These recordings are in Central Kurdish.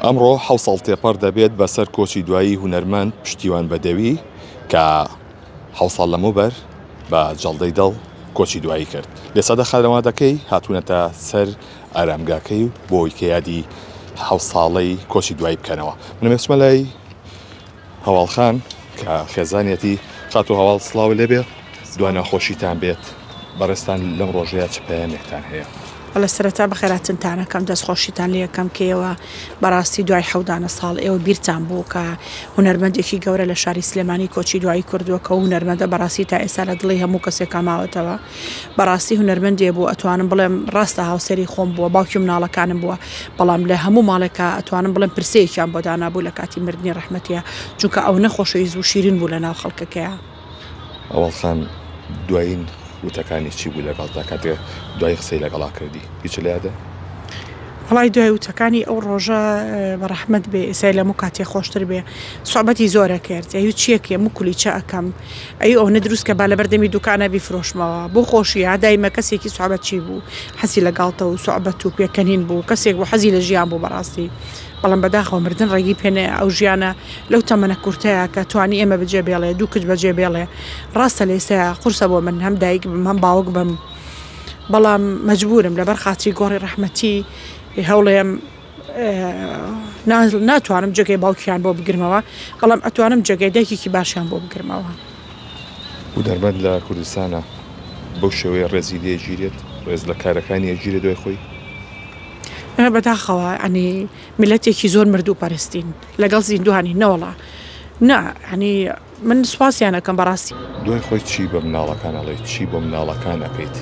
ئەمڕۆ حەوسەڵ تێپەڕ دەبێت بەسەر کۆچی دوایی هونەرمەند پشتیوان بەدەوی کە حەوسەڵ لەمەوبەر بە جەڵدەی دڵ کۆچی دوایی کرد. لێسەدە خەرەوادەکەی هاتوونەتە سەر ئارامگاکەی بۆ ئەوەی کە یادی حەوساڵەی کۆچی دوایی بکەنەوە. منەمەچمە لای هەواڵخان کە خێزانێتی خات و هەواڵ سڵاو لێبێ دوای ناخۆشیتان بێت بەڕێستان لەم ڕۆژەیە چ پەیامێکتان هەیە؟ لە سەرەتا بەخێراتنتانەکەم دەستخۆشیتان لەکەم کەەوە بەڕاستی دوای حەودانە ساڵ ئێوە بیرتان بوو کە هونەرمەندێکی گەورە لە شاری سلێمانی کۆچی دوایی کردووە کە هونەرمەندە بەڕاستی تا ئێستا لە دڵی هەموو کەسێک ماوەتەوە. بەڕاستی هونەرمەندێ بوو ئەتوانم بڵێم ڕاستە هاوسەری خۆم بووە، باوکی مناڵەکانم بووە، بەڵام لە هەموو ماڵێکە ئەتوانم بڵێم پرسەیەکیان بۆ دانابوو لە کاتی مردنی ڕەحمەتیە، چونکە ئەو نەخۆشەویست و شیرین بوو لە ناو خەڵکەکەیە. ئەوەڵخان دوایین وتەکانی چی بوو لەگەڵتا کاتێ دوای قسەی لەگەڵا کردی هیچ لە یادە؟ هەڵای دوای وتەکانی ئەو ڕۆژە بە ڕەحمەت بێ ئێسای لەموو کاتێ خۆشتر بێ سوحبەتی زۆرە کرد. ئەی چیەکێ موکولی چە ئەەکەم ئەی ئەو نەدروست کە با لە بەردەمی دوکانە بیفرۆشمەوە بۆ خۆشیە دایمە کەسێکی سوحبەت چی بوو حەزی لەگاڵتە و سوحبەت و پێکەنین بوو کەسێک بۆ حەزی لە ژیان بوو بەڕاستی. بەڵام بەداخەوە مردن ڕێگی پێنێ ئەو ژیانە لەو تەمەنە کورتەیە کە توانی ئێمە بەجێ بێڵێ دوو کچ بەجێ بێڵێ ڕاستە لە ئێستایا قورسە بۆ من هەم دایک بم هەم باوک بم، بەڵام مەجبورم لەبەر خاچی گۆڕی ڕەحمەتی هەوڵێم ناتوانم جێگەی باوکیان بۆ بگرمەوە، بەڵام ئەتوانم جێگەی دایکێکی باشیان بۆ بگرمەوە. هونەرمەند لە کوردستانە بەو شێوەیە ڕێزی لێگیرێت ڕێز لە کارەکانی ئەگیرێت دوای خۆی؟ بەداخەوە ئەنی میلەتێکی زۆر مردوو پەرستین لەگەڵ زیندوانی نەوەڵا ینی من سوپاسیانەکەم بەڕاستی. دوای خۆی چی بە مناڵەکان ئەڵێ چی بۆ مناڵەکان ئەەکەیت؟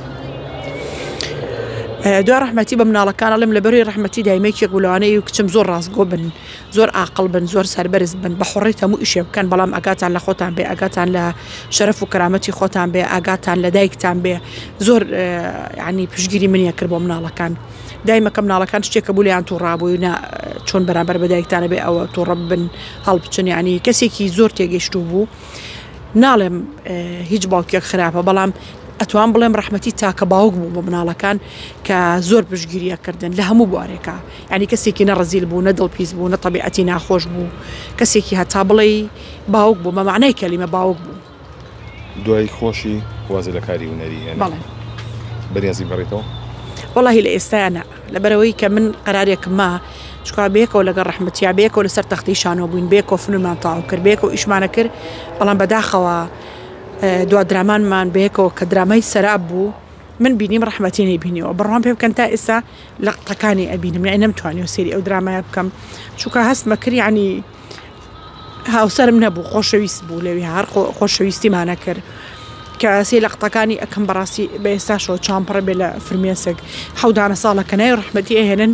دوای ڕەحمەتی بە مناڵەکان ئەڵێم لەبەروی ڕەحمەتی دایمێکێک بولەوانەی و کچم زۆر ڕاستگۆ بن، زۆر عاقڵ بن، زۆر سەربەرز بن، بە حوڕێت هەموو ئیشێ بکەن، بەڵام ئاگاتان لە خۆتان بێ، ئاگاتان لە شەرەف و کەرامەتی خۆتان بێ، ئاگاتان لە دایکتان بێ. زۆر ینی پشتگیری منیە کرد بۆ مناڵەکان. دایمەکە مناڵەکان شتێکە بوو لیان تووڕابووی چۆن بەرامبەر بە دایکتانە بێ ئەوە تووڕە بن هەڵبچن، ینی کەسێکی زۆر تێگەیشتوو بوو. ناڵێم هیچ باوکێک خراپە، بەڵام ئەتوان بڵێم ڕەحمەتی تاکە باوک بوو بۆ مناڵەکان کە زۆر پشتگیریەکردن لە هەموو بوارێکە، ینی کەسێکی نەڕەزیل بوو، نە دڵپیس بوو، نە تەبیعەتی ناخۆش بوو، کەسێکی هەتا بڵێ باوک بوو بە معنای کەلیمە باوک بوو. دوای خۆشی وازە لە کاری هونەری هێنا بەنیازی بەڕێتەوە؟ وەڵاهی لە ئێستایانە لەبەرەوەی کە من قەرارێکم ما چکا بێکەوە لەگەڵ ڕەحمەتیا بێکەوە لەسەر تەختی شانۆ بووین، بێکەوە فنونمان تاو کرد، بێکەوە ئیشمانە کرد، بەڵام بەداخەوە دوا درامانمان بەیەکەوە کە درامای سەراب بوو من بینیم ڕەحمەتی نەیبینیەوە. بڕوان پێ بکەن تا ئێستا لە قەتەکانی ئەبینم، یعنی نەمتوانیەوە سێری ئەو درامایە بکەم چونکە هەستمە کرد، ینی هاوسەرم نەبوو، خۆشەویست بوو لەوی هەر خۆشەویستیمانە کرد کە سێ لە قەتەکانی ئەەکەم بەڕاستی بە ئێستاشەوە چامپڕە بێ لە فرمێسک حەودانە ساڵە کە نای ڕەحمەتی ئەهێنن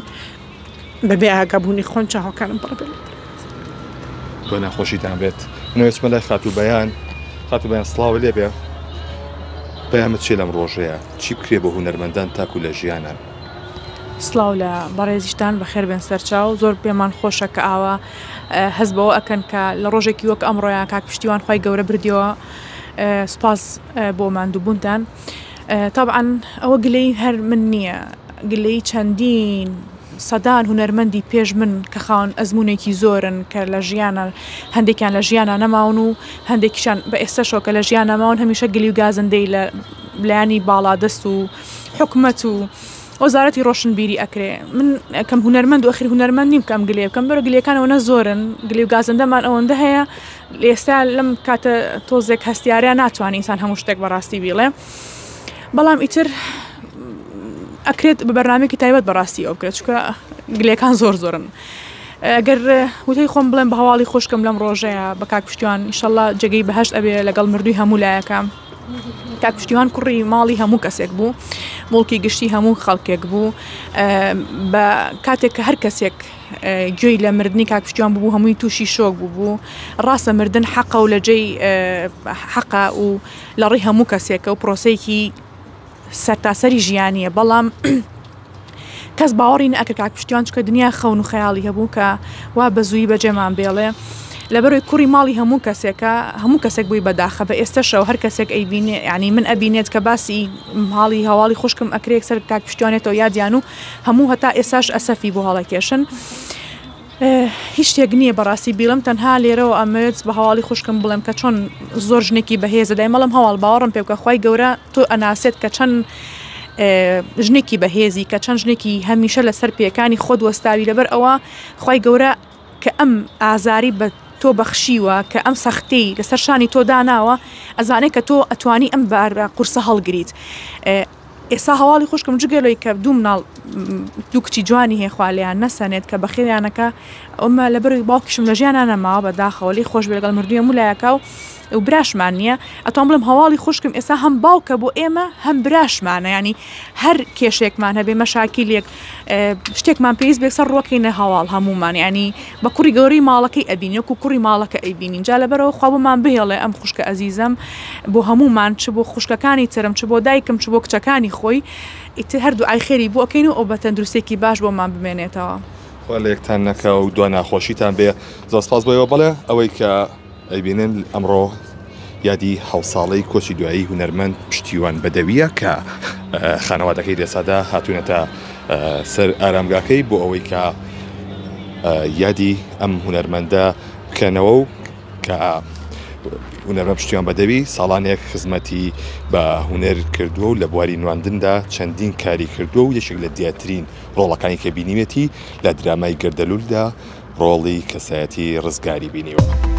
بەبێ ئاگابوونی خۆن چاوەکانم پڕ بێ بۆ ناخۆشیتان بێت. نوێچمە لای خاتوبەیان سڵاو لێبێ پەیامت چێ لەم ڕۆژەیە چی بکرێ بە هونەرمەندان تاکو لە ژیانە؟ سڵاو لە بەڕێزیشتان بەخێر بێن سەرچاو، زۆر پێمان خۆشە کە ئاوا هەست بەوە ئەکەن کە لە ڕۆژێکی وەک ئەمڕۆیان کاک پشتیوان خۆی گەورە بردیەوە. سپاس بۆ ماندووبوونتان. طبعاً ئەوە گلەی هەر من نییە، گلەی چەندین سەدان هونەرمەندی پێش من کە خاون ئەزمونێکی زۆرن کە لە ژیانە هەندێکیان لە ژیانە نەماون و هەندێکیشان بە ئێستاشەوە کە لە ژیان نەماون هەمیشە گلی و گازندەی لە لایانی باڵادەست و حکومەت و وەزارەتی ڕۆشنبیری ئەکرێ. من کەم هونەرمەند و ئەخیر هونەرمەند نیم کەم گلێ بکەم، بەرە گلەکانەوە نە زۆرن، گلی و گازندەمان ئەوەندە هەیە ئێستا لەم کاتە تۆزێک هەستیاریان ناتوانانی ئینسان هەموو شتێک بەڕاستی بیڵێ، بەڵام ئیتر ئەکرێت بە بەرنامێکی تایبەت بەڕاستی ئەو بکرێت چونکە گلەکان زۆر زۆرن. ئەگەر وتەی خۆم بڵێم بە هەواڵی خۆشکەم لەم ڕۆژەیە بە کاک پشتیوان ئینشەڵڵا جێگەی بەهەشت ئەبێ لەگەڵ مردووی هەموو لایەکە. کاک پشتیوان کوڕی ماڵی هەموو کەسێک بوو، مڵکی گشتی هەموو خەڵکێک بوو، بە کاتێک کە هەر کەسێک گوێی لە مردنی کاک پشتیوان بوو هەمووی تووشی شۆک بوو. ڕاستە مردن حەقە و لە جێی حەقە و لە ڕێی هەموو کەسێکە و پرۆسەیەکی سەرتاسەری ژیانیە، بەڵام کەس باوەڕی نەئەکرد کاک پشتیوان چکە دنیا خەون و خەیاڵی هەبوو کە وا بەزووی بەجێمان بێڵێ لەبەروی کوڕی ماڵی هەموو کەسێکە، هەموو کەسێک بووی بەداخە بە ئێستاشەوە هەر کەسێک ئەیبینێ، ینی من ئەبینێت کە باسی ماڵی هەواڵی خوشکم ئەکرێک سەر کاک پشتیوانێتەوە یادیان و هەموو هەتا ئێستاش ئەسەفی بۆ هەڵەکێشن. هیچ شتێک نییە بەڕاستی بیڵم تەنها لێرەوە ئەمەوێت بە هەواڵی خوشکم بڵێم کە چۆن زۆر ژنێکی بەهێزە دای مەڵم هەواڵ باوەڕم پێ بکە خی گەورە تۆ ئەناسێت کە چەند ژنێکی بەهێزی کە چەند ژنێکی هەمیشە لەسەر پێەکانی خۆت وەستاوی لەبەر ئەوە خی گەورە کە ئەم ئازاری بە تۆ بەخشیوە کە ئەم سەختەی لەسەر شانی تۆ داناوە ئەزانێت کە تۆ ئەتوانی ئەم قورسە هەڵگریت. ئێستا هەواڵی خوشکم جگەلۆی کە دوو مناڵ دوو کچی جوانی هەیە خوالیان نەسەنێت کە بەخێیانەکە ئەمە لەبەر باوکیشم لە ژیانان نەماوە بەداخەوەلی خۆش لەگەڵ مردوویە مولایەکە و براشمان نییە ئەتوان بڵم هەواڵی خوشکم ئێستا هەم باوکە بۆ ئێمە هەم براشمانە ینی هەر کێشێکمان هەبێ مەشاکیلێک شتێکمان پێویست بێک سەر ڕۆکەینە هەواڵ هەمومان ینی بە کوڕی گەوری ماڵەکەی ئەبینی و کوڕی ماڵەکە ئەیبینین جا لەبەرەوە خوا بمان بهێڵێ ئەم خوشکە ئەزیزەم بۆ هەمومان چ بۆ خوشکەکانی ترم چ بۆ دایکم چ بۆ کچەکانی خۆی ئیتر هەردوو ئای خێری بۆ ئەەکەین و ئەو بە تەندروستێکی باش بۆمان بمێنێتەوە. خوا لە یەکتان نەکە و دو ناخۆشیتان بێ زۆر سپاس بۆیەوە بەڵێ ئەوەی کە ئەیبینن ئەمڕۆ یادی 7 ساڵەی کۆچی دوایی هونەرمەند پشتیوان بەدەویە کە خانەوادەکەی لێسادا هاتوونەتە سەر ئارامگاکەی بۆ ئەوەی کە یادی ئەم هونەرمەندە بکەنەوە و کە هونەرمە پشتیوان بەدەوی ساڵانێک خزمەتی بە هونەر کردووە و لە بواری نواندندا چەندین کاری کردووە و یەکێک لە دیاترین ڕۆڵەکانی کە بینیوێتی لە درامای گەردەلوولدا ڕۆڵی کەسایەتی ڕزگاری بینیوە.